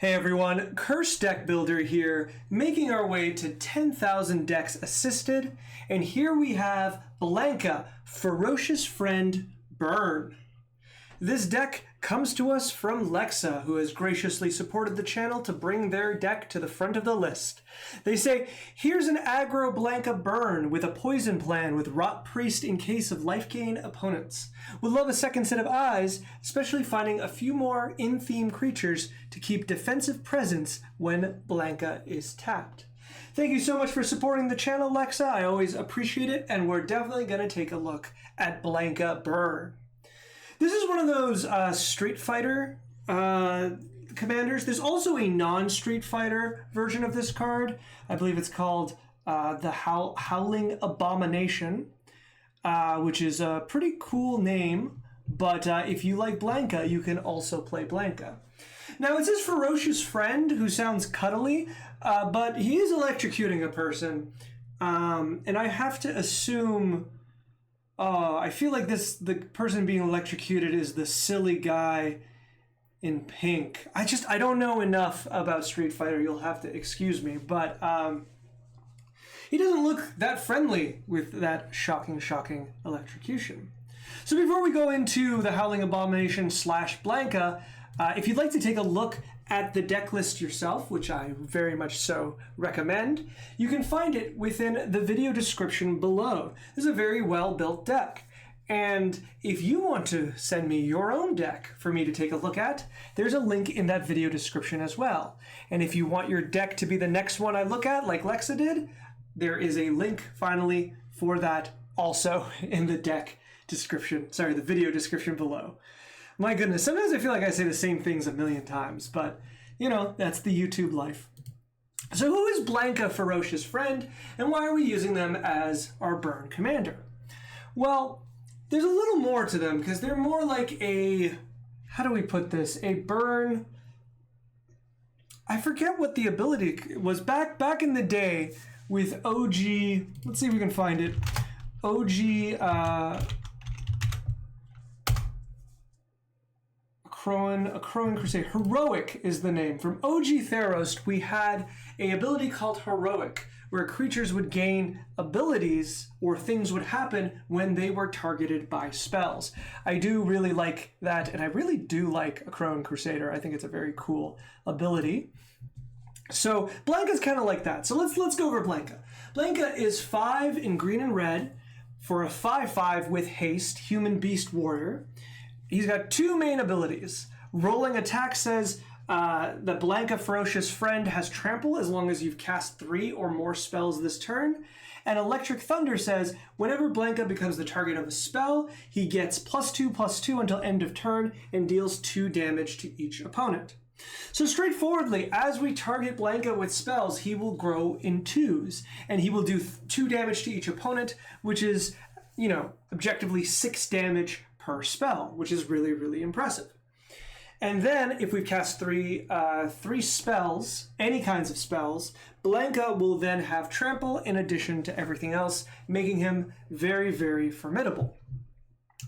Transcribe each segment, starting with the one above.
Hey everyone, Curse Deck Builder here, making our way to 10,000 decks assisted, and here we have Blanka Ferocious Friend Burn. This deck comes to us from Lexa, who has graciously supported the channel to bring their deck to the front of the list. They say, here's an aggro Blanka Burn with a poison plan with Rot Priest in case of life gain opponents. Would love a second set of eyes, especially finding a few more in-theme creatures to keep defensive presence when Blanka is tapped. Thank you so much for supporting the channel, Lexa. I always appreciate it, and we're definitely going to take a look at Blanka Burn. This is one of those Street Fighter commanders. There's also a non-Street Fighter version of this card. I believe it's called the Howling Abomination, which is a pretty cool name. But if you like Blanka, you can also play Blanka. Now, it says Ferocious Friend, who sounds cuddly, but he is electrocuting a person. And I have to assume... I feel like the person being electrocuted is the silly guy in pink. I don't know enough about Street Fighter. You'll have to excuse me, but he doesn't look that friendly with that shocking electrocution. So before we go into the Howling Abomination / Blanka, if you'd like to take a look at the deck list yourself, which I very much so recommend, you can find it within the video description below. This is a very well-built deck. And if you want to send me your own deck for me to take a look at, there's a link in that video description as well. And if you want your deck to be the next one I look at, like Lexa did, there is a link finally for that also in the deck description, sorry, the video description below. My goodness, sometimes I feel like I say the same things a million times, but, you know, that's the YouTube life. So who is Blanka Ferocious Friend, and why are we using them as our burn commander? Well, there's a little more to them, because they're more like a, how do we put this, a burn... I forget what the ability was back in the day with OG, let's see if we can find it, OG... A Crowing Crusade. Heroic is the name. From OG Theros, we had a ability called Heroic, where creatures would gain abilities or things would happen when they were targeted by spells. I do really like that, and I really do like a Crowing Crusader. I think it's a very cool ability. So Blanka's kind of like that. So let's go over Blanka. Blanka is 5 in green and red for a 5/5 with haste, Human Beast Warrior. He's got 2 main abilities. Rolling Attack says the Blanka Ferocious Friend has Trample as long as you've cast 3 or more spells this turn. And Electric Thunder says whenever Blanka becomes the target of a spell, he gets +2/+2 until end of turn and deals 2 damage to each opponent. So straightforwardly, as we target Blanka with spells, he will grow in 2s, and he will do 2 damage to each opponent, which is, you know, objectively 6 damage per spell, which is really, really impressive. And then if we cast three spells, any kinds of spells, Blanka will then have Trample in addition to everything else, making him very, very formidable.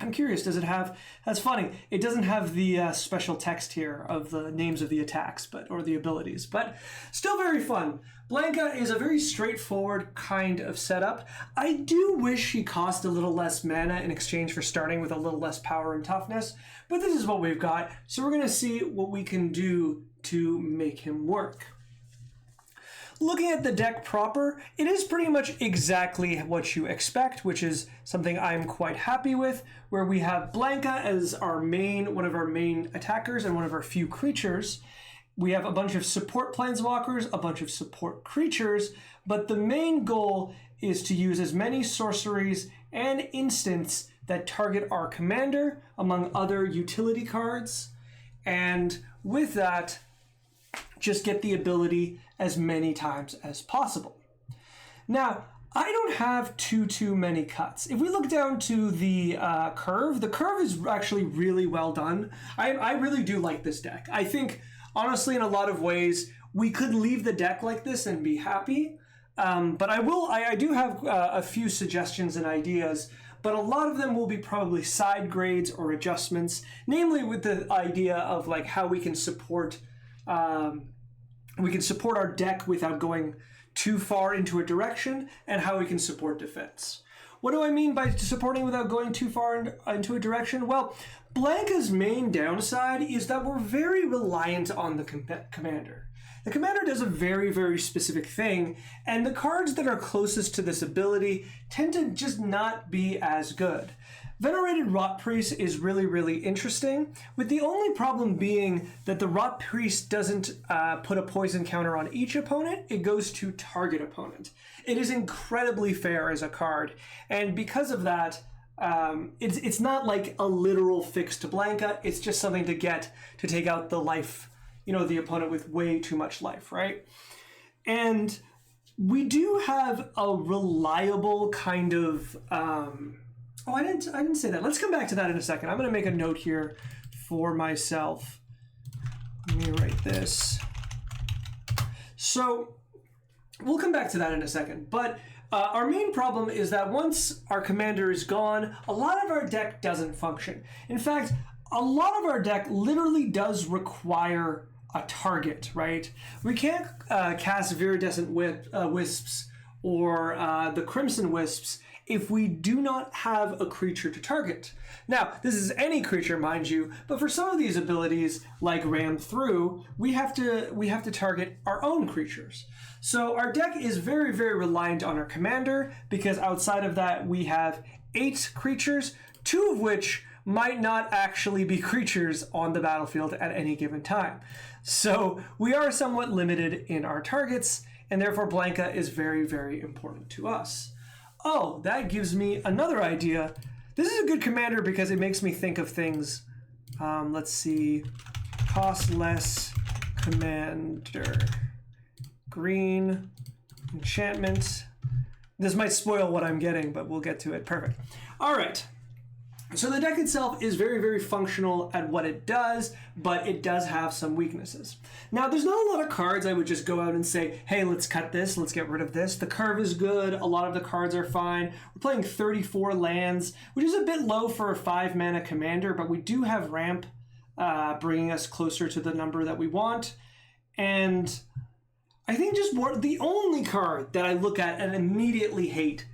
I'm curious, does it have, that's funny, it doesn't have the special text here of the names of the attacks, or the abilities, but still very fun. Blanka is a very straightforward kind of setup. I do wish he cost a little less mana in exchange for starting with a little less power and toughness, but this is what we've got, so we're going to see what we can do to make him work. Looking at the deck proper, it is pretty much exactly what you expect, which is something I'm quite happy with, where we have Blanka as one of our main attackers and one of our few creatures. We have a bunch of support planeswalkers, a bunch of support creatures, but the main goal is to use as many sorceries and instants that target our commander, among other utility cards, and with that, just get the ability as many times as possible. Now, I don't have too many cuts. If we look down to the curve is actually really well done. I really do like this deck. I think, honestly, in a lot of ways, we could leave the deck like this and be happy. But I do have a few suggestions and ideas, but a lot of them will be probably side grades or adjustments, namely with the idea of like how we can support we can support our deck without going too far into a direction, and how we can support defense. What do I mean by supporting without going too far into a direction? Well, Blanka's main downside is that we're very reliant on the commander. The commander does a very, very specific thing, and the cards that are closest to this ability tend to just not be as good. Venerated Rot Priest is really, really interesting, with the only problem being that the Rot Priest doesn't put a poison counter on each opponent, it goes to target opponent. It is incredibly fair as a card, and because of that, it's not like a literal fix to Blanka, it's just something to get to take out the life, the opponent with way too much life, right? And we do have a reliable kind of... I didn't say that. Let's come back to that in a second. I'm going to make a note here for myself. Let me write this. So we'll come back to that in a second. But our main problem is that once our commander is gone, a lot of our deck doesn't function. In fact, a lot of our deck literally does require a target, right? We can't cast Viridescent Wisps or the Crimson Wisps if we do not have a creature to target. Now, this is any creature, mind you, but for some of these abilities, like Ram Through, we have to target our own creatures. So our deck is very, very reliant on our commander, because outside of that, we have 8 creatures, 2 of which might not actually be creatures on the battlefield at any given time. So we are somewhat limited in our targets, and therefore Blanka is very, very important to us. Oh, that gives me another idea. This is a good commander because it makes me think of things. Let's see. Cost less commander. Green. Enchantment. This might spoil what I'm getting, but we'll get to it. Perfect. All right. So the deck itself is very, very functional at what it does, but it does have some weaknesses. Now, there's not a lot of cards I would just go out and say, hey, let's cut this, let's get rid of this. The curve is good, a lot of the cards are fine. We're playing 34 lands, which is a bit low for a 5-mana commander, but we do have ramp bringing us closer to the number that we want. And I think the only card that I look at and immediately hate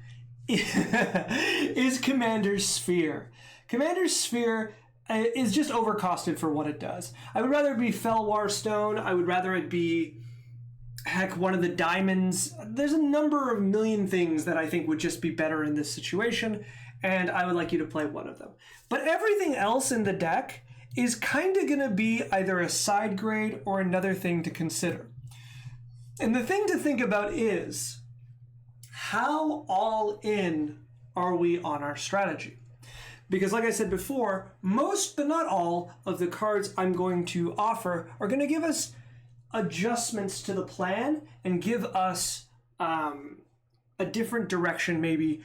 is Commander's Sphere. Commander's Sphere is just overcosted for what it does. I would rather it be Felwar Stone. I would rather it be, heck, one of the diamonds. There's a number of million things that I think would just be better in this situation, and I would like you to play one of them. But everything else in the deck is kind of going to be either a side grade or another thing to consider. And the thing to think about is, how all in are we on our strategy? Because like I said before, most but not all of the cards I'm going to offer are going to give us adjustments to the plan and give us a different direction maybe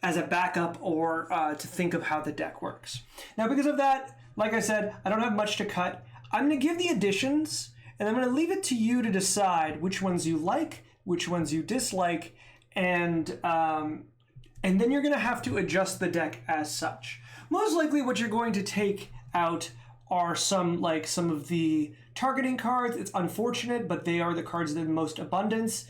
as a backup or to think of how the deck works. Now because of that, like I said, I don't have much to cut. I'm going to give the additions and I'm going to leave it to you to decide which ones you like, which ones you dislike, and then you're going to have to adjust the deck as such. Most likely what you're going to take out are some of the targeting cards. It's unfortunate, but they are the cards that have the most abundance.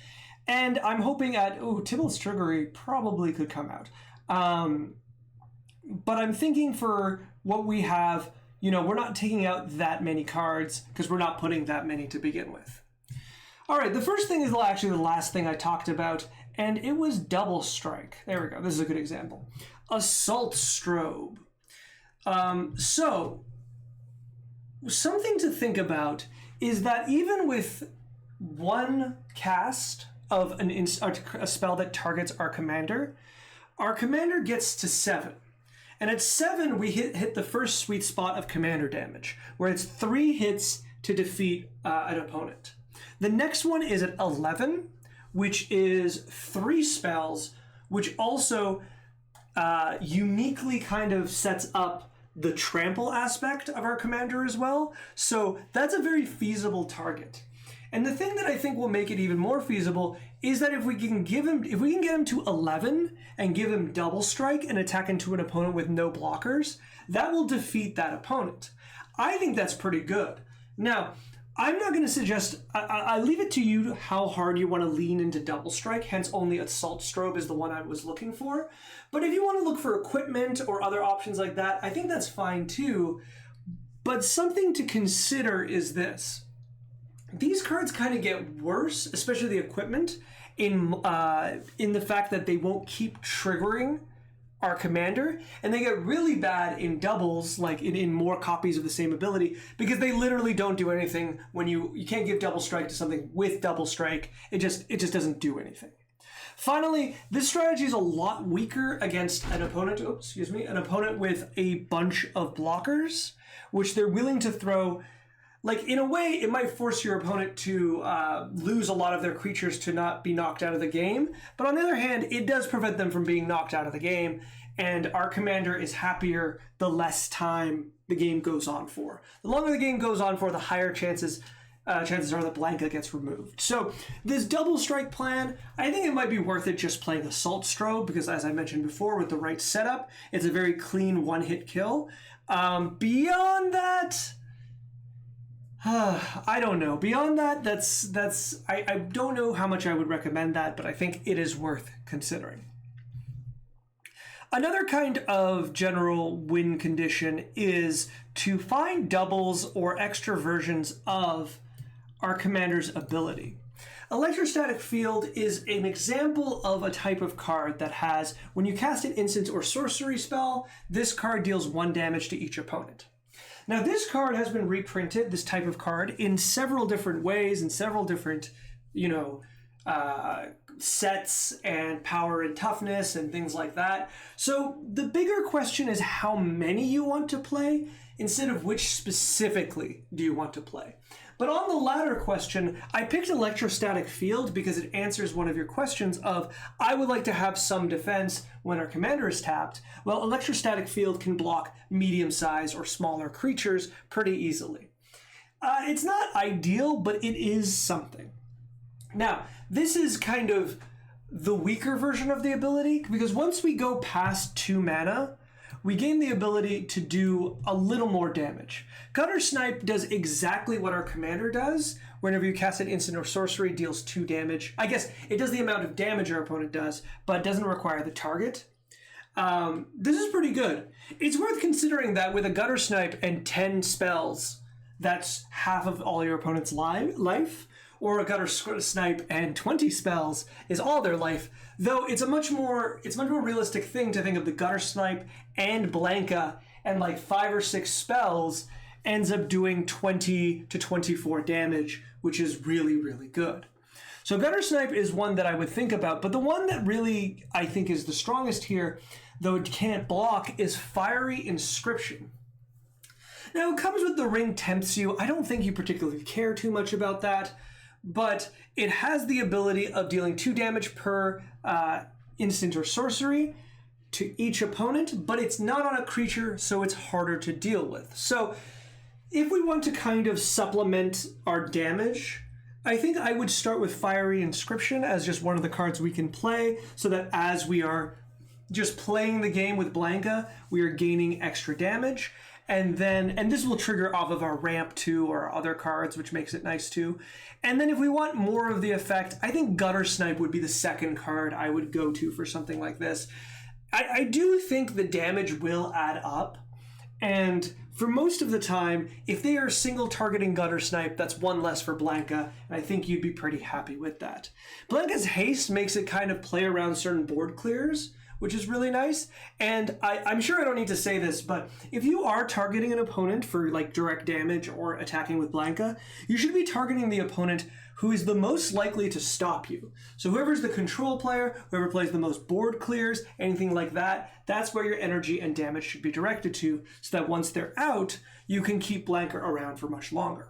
And I'm hoping Tybalt's Trickery probably could come out. But I'm thinking for what we have, we're not taking out that many cards because we're not putting that many to begin with. All right, the first thing is actually the last thing I talked about, and it was Double Strike. There we go. This is a good example. Assault Strobe. So, something to think about is that even with one cast of a spell that targets our commander gets to 7. And at 7, we hit the first sweet spot of commander damage, where it's 3 hits to defeat an opponent. The next one is at 11, which is 3 spells, which also uniquely kind of sets up the trample aspect of our commander as well. So that's a very feasible target. And the thing that I think will make it even more feasible is that if we can get him to 11 and give him Double Strike and attack into an opponent with no blockers, that will defeat that opponent. I think that's pretty good. Now, I'm not going to suggest, I leave it to you how hard you want to lean into Double Strike, hence only Assault Strobe is the one I was looking for. But if you want to look for equipment or other options like that, I think that's fine too. But something to consider is this. These cards kind of get worse, especially the equipment, in the fact that they won't keep triggering our commander, and they get really bad in doubles, like in more copies of the same ability, because they literally don't do anything when you can't give Double Strike to something with Double Strike. It just doesn't do anything. Finally, this strategy is a lot weaker against an opponent, an opponent with a bunch of blockers, which they're willing to throw. Like, in a way, it might force your opponent to lose a lot of their creatures to not be knocked out of the game. But on the other hand, it does prevent them from being knocked out of the game. And our commander is happier the less time the game goes on for. The longer the game goes on for, the higher chances are that Blanka gets removed. So this Double Strike plan, I think it might be worth it just playing Assault Strobe, because as I mentioned before, with the right setup, it's a very clean one-hit kill. Beyond that, I don't know. Beyond that, I don't know how much I would recommend that, but I think it is worth considering. Another kind of general win condition is to find doubles or extra versions of our commander's ability. Electrostatic Field is an example of a type of card that has, when you cast an instant or sorcery spell, this card deals 1 damage to each opponent. Now, this card has been reprinted, this type of card, in several different ways, in several different, sets and power and toughness and things like that. So the bigger question is how many you want to play instead of which specifically do you want to play. But on the latter question, I picked Electrostatic Field because it answers one of your questions of, I would like to have some defense when our commander is tapped. Well, Electrostatic Field can block medium-sized or smaller creatures pretty easily. It's not ideal, but it is something. Now, this is kind of the weaker version of the ability, because once we go past 2 mana, we gain the ability to do a little more damage. Gutter Snipe does exactly what our commander does. Whenever you cast an instant or sorcery, deals 2 damage. I guess it does the amount of damage our opponent does, but doesn't require the target. This is pretty good. It's worth considering that with a Gutter Snipe and 10 spells, that's half of all your opponent's life. Or a Gutter Snipe and 20 spells is all their life. Though it's a much more realistic thing to think of the Gutter Snipe and Blanka and like 5 or 6 spells ends up doing 20 to 24 damage, which is really, really good. So Gutter Snipe is one that I would think about, but the one that really I think is the strongest here, though it can't block, is Fiery Inscription. Now, it comes with the Ring Tempts You. I don't think you particularly care too much about that, but it has the ability of dealing 2 damage per instant or sorcery to each opponent, but it's not on a creature, so it's harder to deal with. So if we want to kind of supplement our damage, I think I would start with Fiery Inscription as just one of the cards we can play, so that as we are just playing the game with Blanka, we are gaining extra damage. And this will trigger off of our ramp too, or other cards, which makes it nice too. And then if we want more of the effect, I think Gutter Snipe would be the second card I would go to for something like this. I do think the damage will add up. And for most of the time, if they are single targeting Gutter Snipe, that's 1 less for Blanka, and I think you'd be pretty happy with that. Blanka's haste makes it kind of play around certain board clears, which is really nice. And I'm sure I don't need to say this, but if you are targeting an opponent for like direct damage or attacking with Blanka, you should be targeting the opponent who is the most likely to stop you. So whoever's the control player, whoever plays the most board clears, anything like that, that's where your energy and damage should be directed to, so that once they're out, you can keep Blanka around for much longer.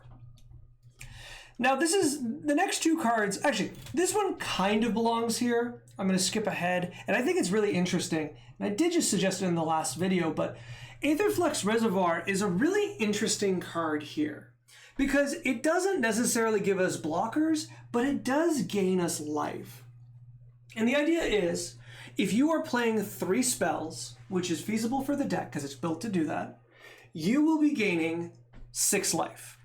Now this is the next 2 cards. Actually, this one kind of belongs here. I'm going to skip ahead, and I think it's really interesting. And I did just suggest it in the last video, but Aetherflex Reservoir is a really interesting card here because it doesn't necessarily give us blockers, but it does gain us life. And the idea is, if you are playing 3 spells, which is feasible for the deck because it's built to do that, you will be gaining 6 life.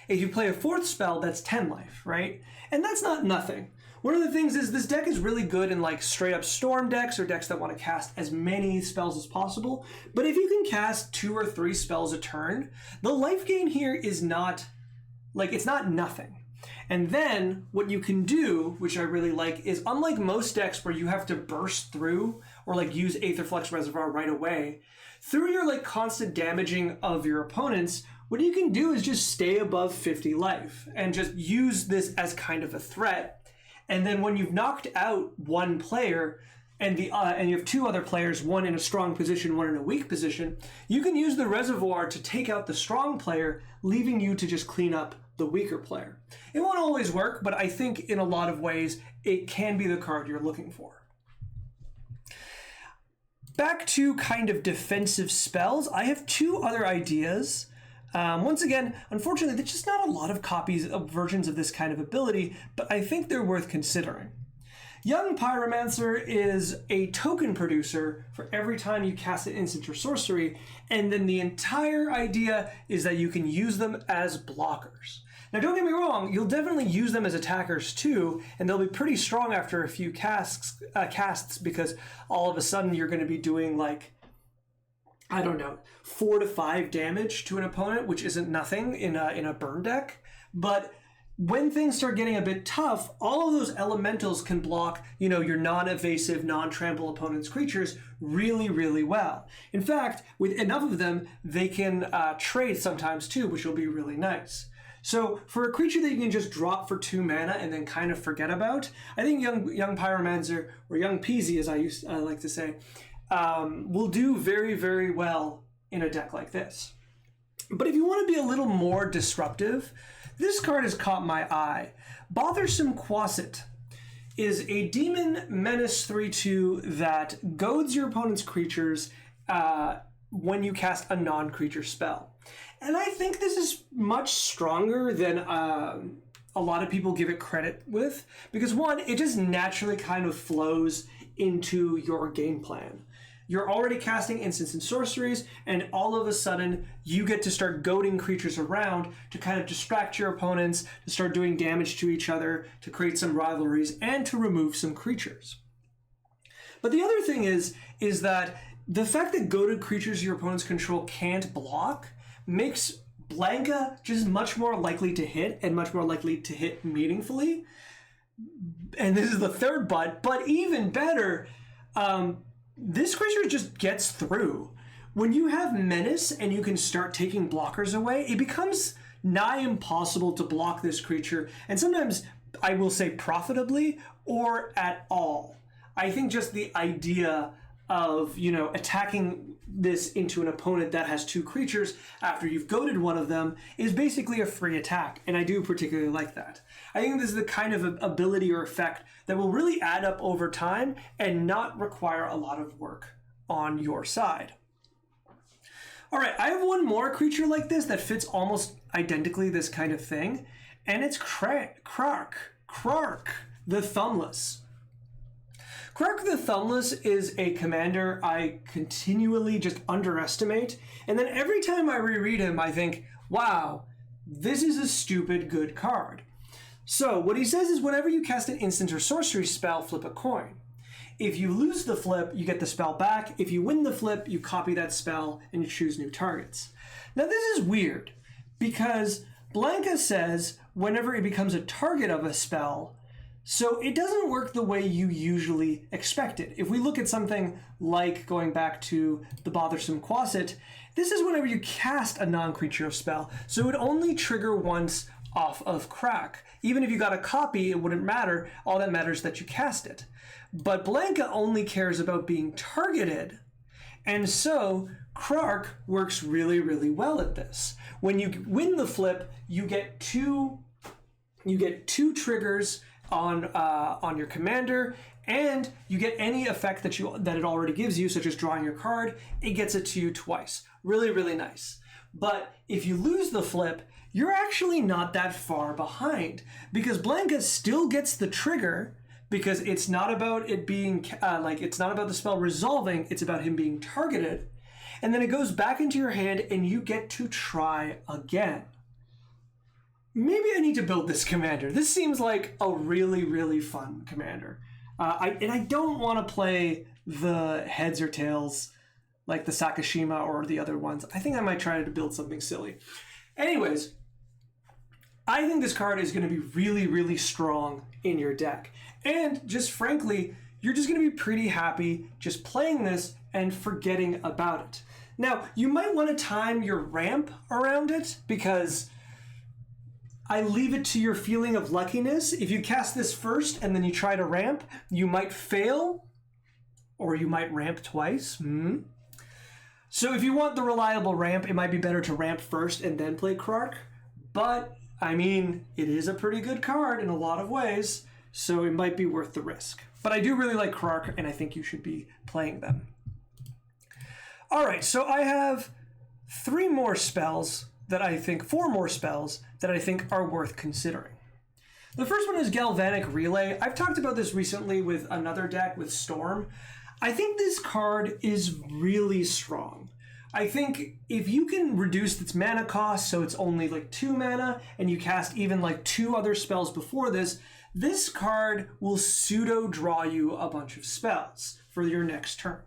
If you play a 4th spell, that's 10 life, right? And that's not nothing. One of the things is this deck is really good in like straight up storm decks or decks that want to cast as many spells as possible. But if you can cast 2 or 3 spells a turn, the life gain here is not, like, it's not nothing. And then what you can do, which I really like, is unlike most decks where you have to burst through or like use Aetherflex Reservoir right away, through your like constant damaging of your opponents, what you can do is just stay above 50 life and just use this as kind of a threat. And then when you've knocked out one player and you have 2 other players, one in a strong position, one in a weak position, you can use the reservoir to take out the strong player, leaving you to just clean up the weaker player. It won't always work, but I think in a lot of ways, it can be the card you're looking for. Back to kind of defensive spells, I have 2 other ideas. Once again, unfortunately, there's just not a lot of copies of versions of this kind of ability, but I think they're worth considering. Young Pyromancer is a token producer for every time you cast an instant or sorcery, and then the entire idea is that you can use them as blockers. Now don't get me wrong, you'll definitely use them as attackers too, and they'll be pretty strong after a few casts because all of a sudden you're going to be doing like, I don't know, 4 to 5 damage to an opponent, which isn't nothing in a burn deck. But when things start getting a bit tough, all of those elementals can block, you know, your non-evasive, non-trample opponent's creatures really, really well. In fact, with enough of them, they can trade sometimes too, which will be really nice. So for a creature that you can just drop for 2 mana and then kind of forget about, I think young Pyromancer, or young Peasy as I like to say, will do very, very well in a deck like this. But if you want to be a little more disruptive, this card has caught my eye. Bothersome Quasit is a demon menace 3/2 that goads your opponent's creatures when you cast a non-creature spell. And I think this is much stronger than a lot of people give it credit with, because one, it just naturally kind of flows into your game plan. You're already casting instants and sorceries, and all of a sudden you get to start goading creatures around to kind of distract your opponents, to start doing damage to each other, to create some rivalries, and to remove some creatures. But the other thing is that the fact that goaded creatures your opponents control can't block makes Blanka just much more likely to hit, and much more likely to hit meaningfully. And this is the third but even better, this creature just gets through. When you have Menace and you can start taking blockers away, it becomes nigh impossible to block this creature, and sometimes I will say profitably or at all. I think just the idea of, you know, attacking this into an opponent that has 2 creatures after you've goaded one of them is basically a free attack, and I do particularly like that. I think this is the kind of ability or effect that will really add up over time and not require a lot of work on your side. All right, I have one more creature like this that fits almost identically this kind of thing, and it's Krark the Thumbless. Krark the Thumbless is a commander I continually just underestimate, and then every time I reread him, I think, wow, this is a stupid good card. So what he says is whenever you cast an instant or sorcery spell, flip a coin. If you lose the flip, you get the spell back. If you win the flip, you copy that spell and you choose new targets. Now this is weird because Blanka says whenever it becomes a target of a spell, so it doesn't work the way you usually expect it. If we look at something like going back to the Bothersome Quasit, this is whenever you cast a non-creature spell, so it would only trigger once off of Krark. Even if you got a copy, it wouldn't matter. All that matters is that you cast it. But Blanka only cares about being targeted, and so Krark works really, really well at this. When you win the flip, you get two triggers on your commander, and you get any effect that it already gives you, such as drawing your card. It gets it to you twice. Really, really nice. But if you lose the flip, you're actually not that far behind, because Blanka still gets the trigger, because it's not about it being it's not about the spell resolving, it's about him being targeted, and then it goes back into your hand and you get to try again. maybe I need to build this commander. This seems like a really, really fun commander. I don't want to play the heads or tails like the Sakashima or the other ones. I think I might try to build something silly. Anyways, I think this card is going to be really, really strong in your deck. And just frankly, you're just going to be pretty happy just playing this and forgetting about it. Now, you might want to time your ramp around it because I leave it to your feeling of luckiness. If you cast this first and then you try to ramp, you might fail or you might ramp twice. So if you want the reliable ramp, it might be better to ramp first and then play Krark. But, I mean, it is a pretty good card in a lot of ways, so it might be worth the risk. But I do really like Krark, and I think you should be playing them. All right, so I have four more spells that I think are worth considering. The first one is Galvanic Relay. I've talked about this recently with another deck, with Storm. I think this card is really strong. I think if you can reduce its mana cost so it's only like 2 mana and you cast even like 2 other spells before this, this card will pseudo draw you a bunch of spells for your next turn.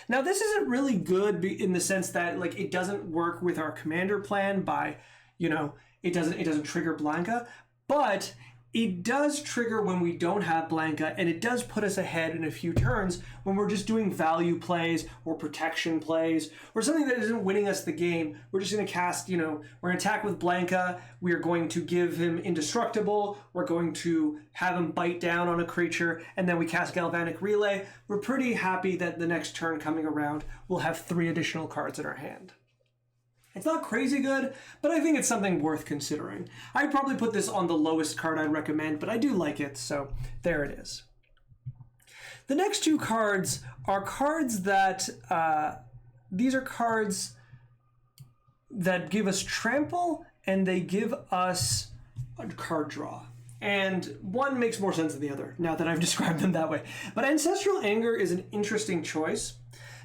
Now this isn't really good in the sense that like it doesn't work with our commander plan by, you know, it doesn't trigger Blanka, but it does trigger when we don't have Blanka, and it does put us ahead in a few turns when we're just doing value plays or protection plays or something that isn't winning us the game. We're just going to cast, you know, we're going to attack with Blanka, we are going to give him Indestructible, we're going to have him bite down on a creature, and then we cast Galvanic Relay. We're pretty happy that the next turn coming around, we'll have 3 additional cards in our hand. It's not crazy good, but I think it's something worth considering. I'd probably put this on the lowest card I'd recommend, but I do like it, so there it is. The next 2 cards are cards that, these are cards that give us trample, and they give us a card draw. And one makes more sense than the other, now that I've described them that way. But Ancestral Anger is an interesting choice.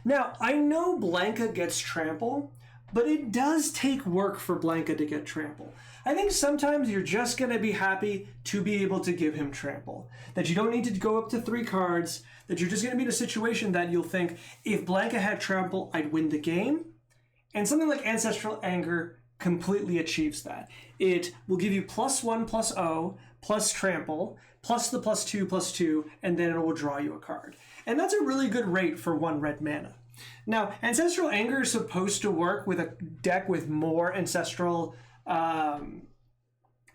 Now, I know Blanka gets trample, but it does take work for Blanka to get trample. I think sometimes you're just going to be happy to be able to give him trample. That you don't need to go up to 3 cards, that you're just going to be in a situation that you'll think, if Blanka had trample, I'd win the game. And something like Ancestral Anger completely achieves that. It will give you +1/+0, plus trample, plus the +2/+2, and then it will draw you a card. And that's a really good rate for 1 red mana. Now, Ancestral Anger is supposed to work with a deck with more Ancestral,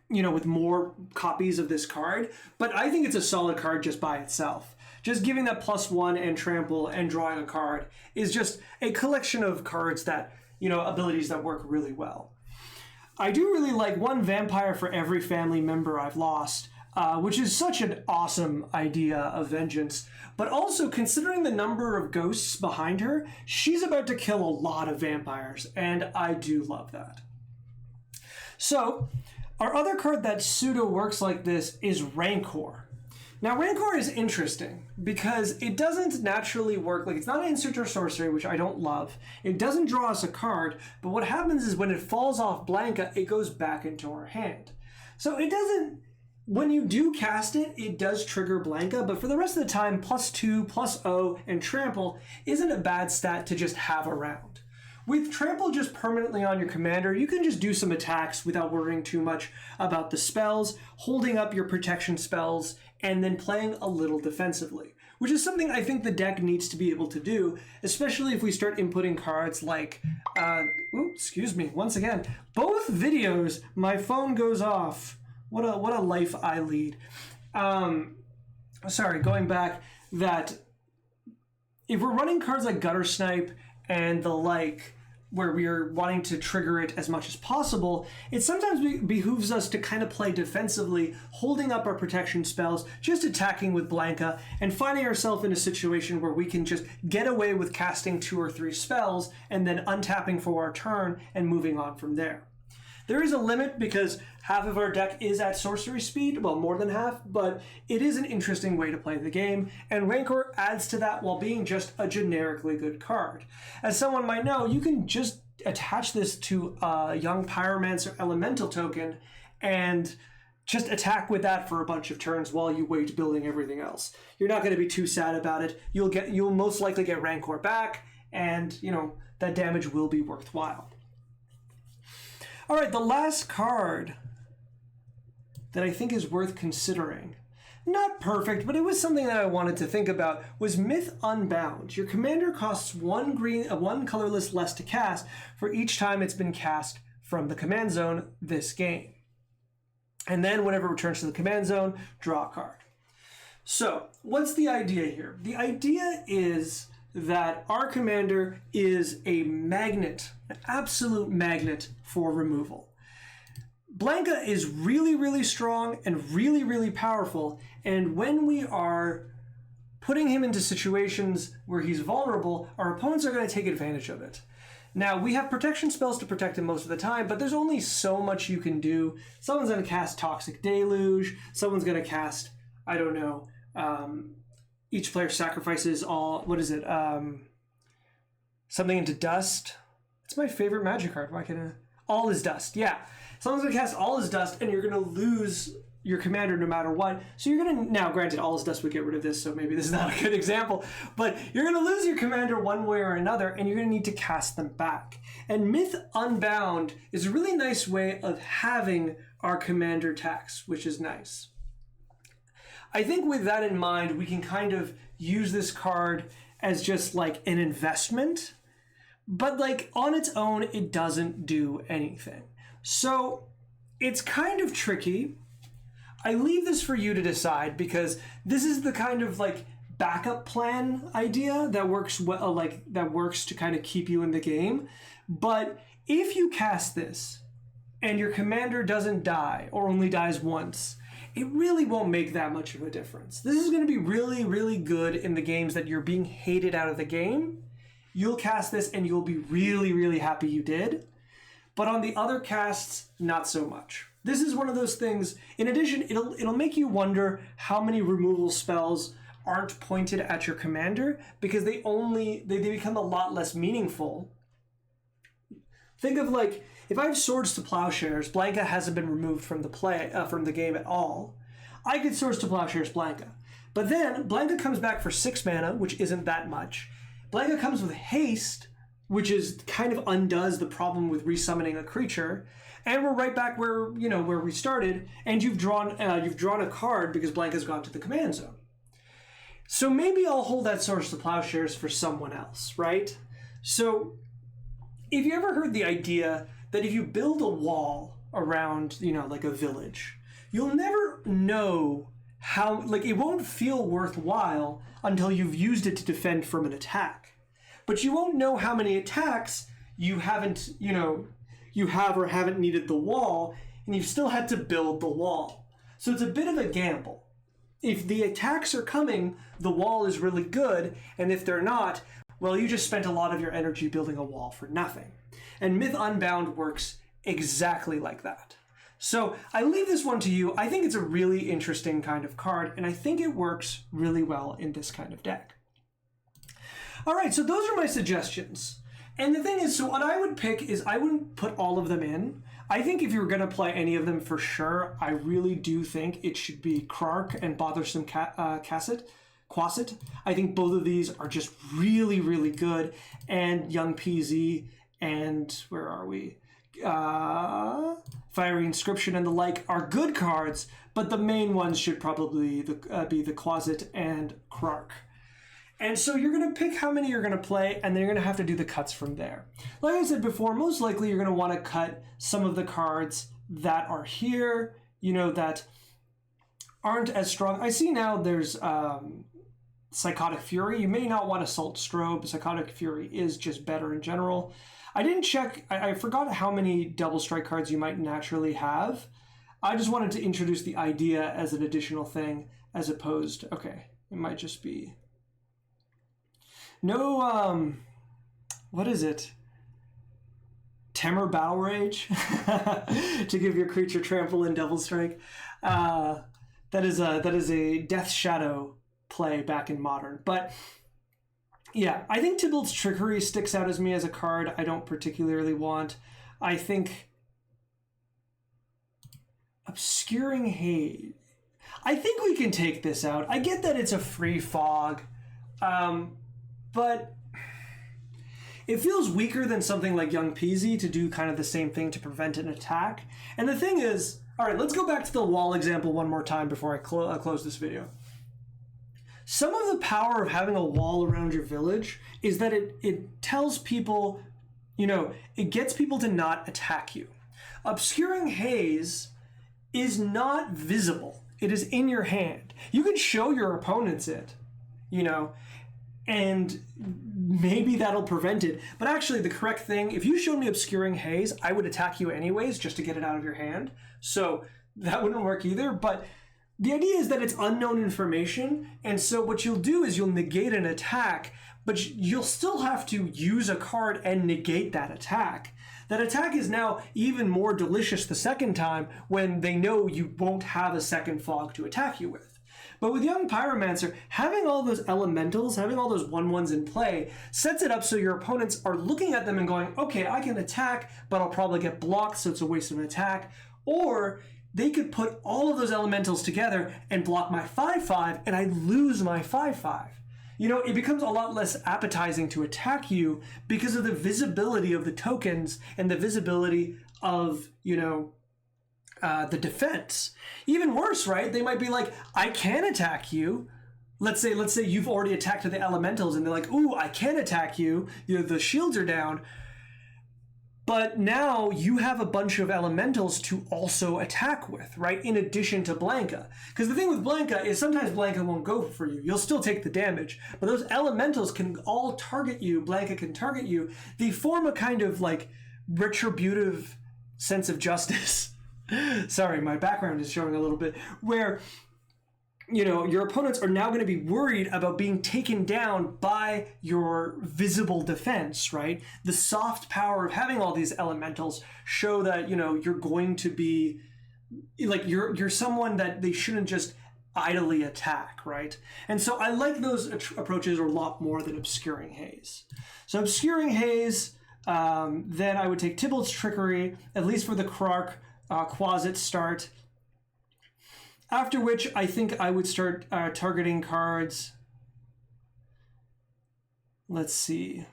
with more copies of this card, but I think it's a solid card just by itself. Just giving that +1 and trample and drawing a card is just a collection of cards that, abilities that work really well. I do really like 1 vampire for every family member I've lost, which is such an awesome idea of vengeance. But also, considering the number of ghosts behind her, she's about to kill a lot of vampires, and I do love that. So, our other card that pseudo works like this is Rancor. Now, Rancor is interesting because it doesn't naturally work, it's not an instant or sorcery, which I don't love. It doesn't draw us a card, but what happens is when it falls off Blanka, it goes back into our hand. So it doesn't... When you do cast it, it does trigger Blanka, but for the rest of the time, +2, +0, and trample isn't a bad stat to just have around. With trample just permanently on your commander, you can just do some attacks without worrying too much about the spells, holding up your protection spells, and then playing a little defensively, which is something I think the deck needs to be able to do, especially if we start inputting cards like, excuse me, once again, both videos, my phone goes off. What a life I lead. Going back, that if we're running cards like Gutter Snipe and the like, where we are wanting to trigger it as much as possible, it sometimes behooves us to kind of play defensively, holding up our protection spells, just attacking with Blanka, and finding ourselves in a situation where we can just get away with casting 2 or 3 spells and then untapping for our turn and moving on from there. There is a limit because half of our deck is at sorcery speed, well, more than half, but it is an interesting way to play the game, and Rancor adds to that while being just a generically good card. As someone might know, you can just attach this to a young Pyromancer elemental token and just attack with that for a bunch of turns while you wait building everything else. You're not going to be too sad about it. You'll most likely get Rancor back, and that damage will be worthwhile. All right, the last card that I think is worth considering, not perfect, but it was something that I wanted to think about, was Myth Unbound. Your commander costs one colorless less to cast for each time it's been cast from the command zone this game. And then whenever it returns to the command zone, draw a card. So what's the idea here? The idea is that our commander is a magnet, an absolute magnet for removal. Blanka is really, really strong and really, really powerful, and when we are putting him into situations where he's vulnerable, our opponents are going to take advantage of it. Now, we have protection spells to protect him most of the time, but there's only so much you can do. Someone's going to cast Toxic Deluge, someone's going to cast, I don't know, each player sacrifices all, something into dust. It's my favorite magic card. Why can't I? All is dust, yeah. Someone's going to cast All is Dust, and you're going to lose your commander no matter what. So you're going to, now granted, All is Dust would get rid of this, so maybe this is not a good example, but you're going to lose your commander one way or another, and you're going to need to cast them back. And Myth Unbound is a really nice way of having our commander tax, which is nice. I think with that in mind, we can kind of use this card as just like an investment, but like on its own, it doesn't do anything. So it's kind of tricky. I leave this for you to decide, because this is the kind of like backup plan idea that works well, that works to kind of keep you in the game. But if you cast this and your commander doesn't die or only dies once, it really won't make that much of a difference. This is going to be really, really good in the games that you're being hated out of the game. You'll cast this and you'll be really, really happy you did. But on the other casts, not so much. This is one of those things. In addition, it'll make you wonder how many removal spells aren't pointed at your commander, because they become a lot less meaningful. Think of like, if I have Swords to Plowshares, Blanka hasn't been removed from the game at all. I could Swords to Plowshares Blanka. But then Blanka comes back for 6 mana, which isn't that much. Blanka comes with haste, which is kind of undoes the problem with resummoning a creature, and we're right back where we started, and you've drawn a card because Blanka's gone to the command zone. So maybe I'll hold that Swords to Plowshares for someone else, right? So if you ever heard the idea that if you build a wall around, like a village, you'll never know how, like, it won't feel worthwhile until you've used it to defend from an attack. But you won't know how many attacks you haven't, you have or haven't needed the wall, and you've still had to build the wall. So it's a bit of a gamble. If the attacks are coming, the wall is really good, and if they're not, well, you just spent a lot of your energy building a wall for nothing. And Myth Unbound works exactly like that. So I leave this one to you. I think it's a really interesting kind of card, and I think it works really well in this kind of deck. All right, so those are my suggestions. And the thing is, so what I would pick is I wouldn't put all of them in. I think if you were going to play any of them for sure, I really do think it should be Krark and Bothersome Quasit. I think both of these are just really, really good. And Young PZ and, where are we? Fiery Inscription and the like are good cards, but the main ones should probably be the Quasit and Krark. And so you're going to pick how many you're going to play, and then you're going to have to do the cuts from there. Like I said before, most likely you're going to want to cut some of the cards that are here, that aren't as strong. I see now there's Psychotic Fury. You may not want Assault Strobe. Psychotic Fury is just better in general. I didn't check. I forgot how many Double Strike cards you might naturally have. I just wanted to introduce the idea as an additional thing, as opposed, okay, it might just be... No, what is it? Temur Battle Rage to give your creature trample and double strike. That is a Death Shadow play back in Modern. But yeah, I think Tybalt's Trickery sticks out as me as a card I don't particularly want. I think Obscuring Haze. I think we can take this out. I get that it's a free fog, but it feels weaker than something like Young Peasy to do kind of the same thing to prevent an attack. And the thing is, all right, let's go back to the wall example one more time before I close this video. Some of the power of having a wall around your village is that it tells people, you know, it gets people to not attack you. Obscuring Haze is not visible. It is in your hand. You can show your opponents it, you know, and maybe that'll prevent it. But actually the correct thing, if you showed me Obscuring Haze, I would attack you anyways just to get it out of your hand. So that wouldn't work either. But the idea is that it's unknown information. And so what you'll do is you'll negate an attack, but you'll still have to use a card and negate that attack. That attack is now even more delicious the second time when they know you won't have a second fog to attack you with. But with Young Pyromancer, having all those elementals, having all those 1/1s in play, sets it up so your opponents are looking at them and going, okay, I can attack, but I'll probably get blocked, so it's a waste of an attack. Or they could put all of those elementals together and block my 5/5, and I lose my 5/5. You know, it becomes a lot less appetizing to attack you because of the visibility of the tokens and the visibility of, you know, the defense. Even worse, right? They might be like, I can attack you. Let's say you've already attacked the elementals and they're like, ooh, I can attack you. You know, the shields are down. But now you have a bunch of elementals to also attack with, right? In addition to Blanka. Because the thing with Blanka is sometimes Blanka won't go for you. You'll still take the damage. But those elementals can all target you. Blanka can target you. They form a kind of like retributive sense of justice. Sorry, my background is showing a little bit. Where, you know, your opponents are now going to be worried about being taken down by your visible defense, right? The soft power of having all these elementals show that, you know, you're going to be, like, you're someone that they shouldn't just idly attack, right? And so I like those approaches a lot more than Obscuring Haze. So Obscuring Haze, then I would take Tybalt's Trickery, at least for the Krark Quasit start. After which, I think I would start targeting cards. Let's see.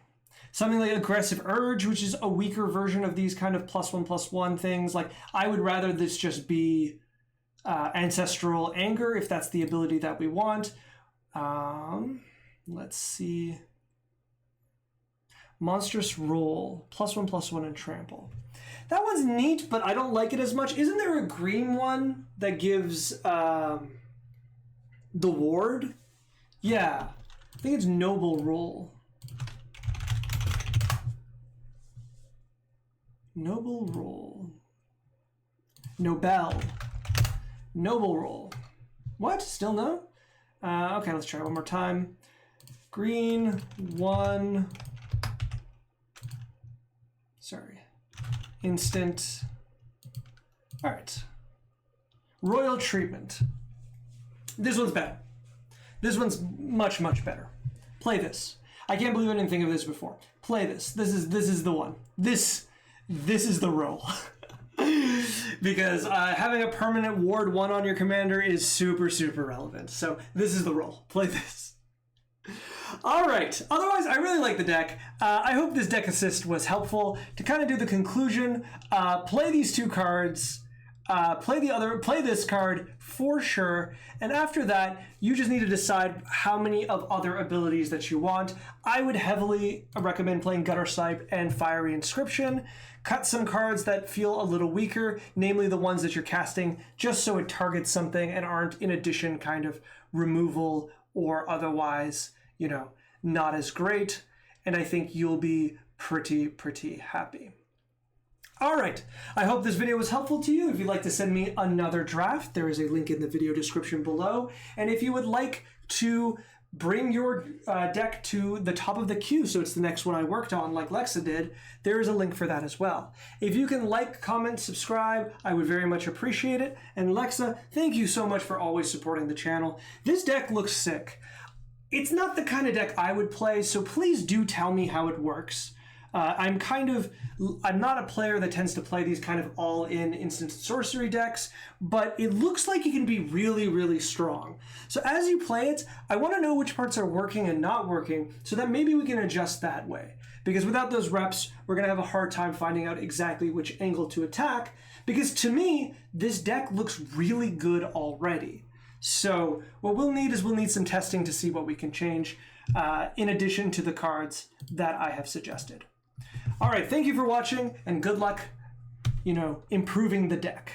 Something like Aggressive Urge, which is a weaker version of these kind of +1/+1 things. Like, I would rather this just be Ancestral Anger, if that's the ability that we want. Let's see. Monstrous Roll, +1/+1 and Trample. That one's neat, but I don't like it as much. Isn't there a green one that gives the ward? Yeah, I think it's Noble Roll. Noble Roll. Nobel. Noble Roll. What? Still no? Okay, let's try one more time. Green, one. Sorry. Instant. All right. Royal Treatment. This one's better. This one's much, much better. Play this. I can't believe I didn't think of this before. Play this. This is the one. This is the roll. Because having a permanent ward 1 on your commander is super, super relevant. So this is the roll. Play this. All right. Otherwise, I really like the deck. I hope this deck assist was helpful to kind of do the conclusion. Play these 2 cards. Play this card for sure. And after that, you just need to decide how many of other abilities that you want. I would heavily recommend playing Gutter Snipe and Fiery Inscription. Cut some cards that feel a little weaker, namely the ones that you're casting, just so it targets something and aren't in addition kind of removal or otherwise, you know, not as great. And I think you'll be pretty happy. All right, I hope this video was helpful to you. If you'd like to send me another draft, there is a link in the video description below. And if you would like to bring your deck to the top of the queue, so it's the next one I worked on like Lexa did, there is a link for that as well. If you can like, comment, subscribe, I would very much appreciate it. And Lexa, thank you so much for always supporting the channel. This deck looks sick. It's not the kind of deck I would play, so please do tell me how it works. I'm not a player that tends to play these kind of all-in instant sorcery decks, but it looks like it can be really, really strong. So as you play it, I want to know which parts are working and not working so that maybe we can adjust that way. Because without those reps, we're going to have a hard time finding out exactly which angle to attack. Because to me, this deck looks really good already. So what we'll need some testing to see what we can change, in addition to the cards that I have suggested. All right, thank you for watching, and good luck, improving the deck.